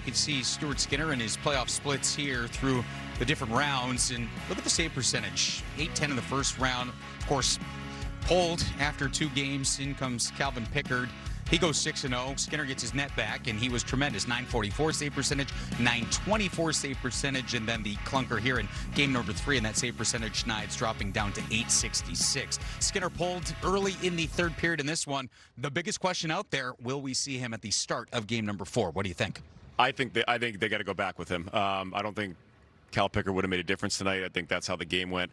you can see Stuart Skinner and his playoff splits here through the different rounds. And look at the save percentage. 8-10 in the first round. Of course, pulled after 2 games. In comes Calvin Pickard. He goes 6-0. Skinner gets his net back, and he was tremendous. 944 save percentage, 924 save percentage, and then the clunker here in game number 3, and that save percentage Schneid's dropping down to 866. Skinner pulled early in the third period in this one. The biggest question out there, will we see him at the start of game number 4? What do you think? I think they got to go back with him. I don't think Cal Pickard would have made a difference tonight. I think that's how the game went.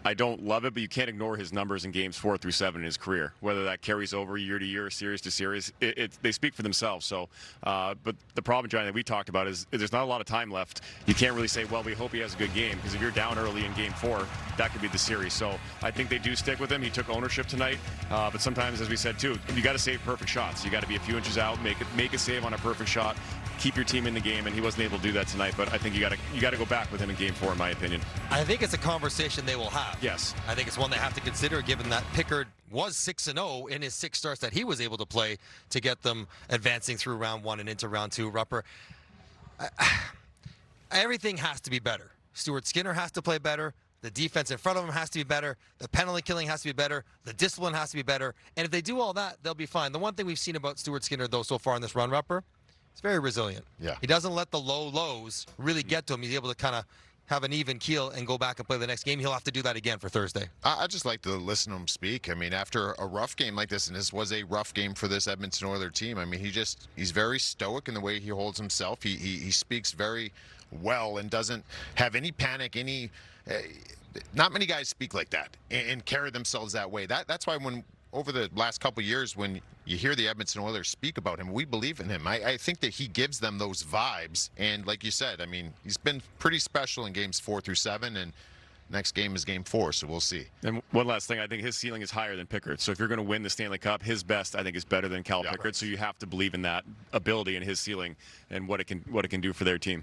I don't love it, but you can't ignore his numbers in games 4 through 7 in his career. Whether that carries over year to year, series to series, they speak for themselves. So, but the problem, Johnny, that we talked about is there's not a lot of time left. You can't really say, well, we hope he has a good game, because if you're down early in game 4, that could be the series. So I think they do stick with him. He took ownership tonight, but sometimes, as we said too, you got to save perfect shots. You got to be a few inches out, make a save on a perfect shot, keep your team in the game, and he wasn't able to do that tonight. But I think you got to go back with him in game 4, in my opinion. I think it's a conversation they will have. Yes. I think it's one they have to consider, given that Pickard was 6-0 in his 6 starts that he was able to play to get them advancing through round 1 and into round 2. Rupper, everything has to be better. Stuart Skinner has to play better. The defense in front of him has to be better. The penalty killing has to be better. The discipline has to be better. And if they do all that, they'll be fine. The one thing we've seen about Stuart Skinner, though, so far in this run, Rupper, he's very resilient. Yeah. He doesn't let the low lows really get to him. He's able to kind of have an even keel and go back and play the next game. He'll have to do that again for Thursday. I just like to listen to him speak. I mean, after a rough game like this, and this was a rough game for this Edmonton Oilers team, I mean, he's very stoic in the way he holds himself. He speaks very well and doesn't have any panic, not many guys speak like that and carry themselves that way. That's why when over the last couple of years, when you hear the Edmonton Oilers speak about him, we believe in him. I think that he gives them those vibes. And like you said, I mean, he's been pretty special in games 4 through 7, and next game is game 4, so we'll see. And one last thing, I think his ceiling is higher than Pickard. So if you're going to win the Stanley Cup, his best, I think, is better than Cal Pickard. So you have to believe in that ability and his ceiling and what it can do for their team.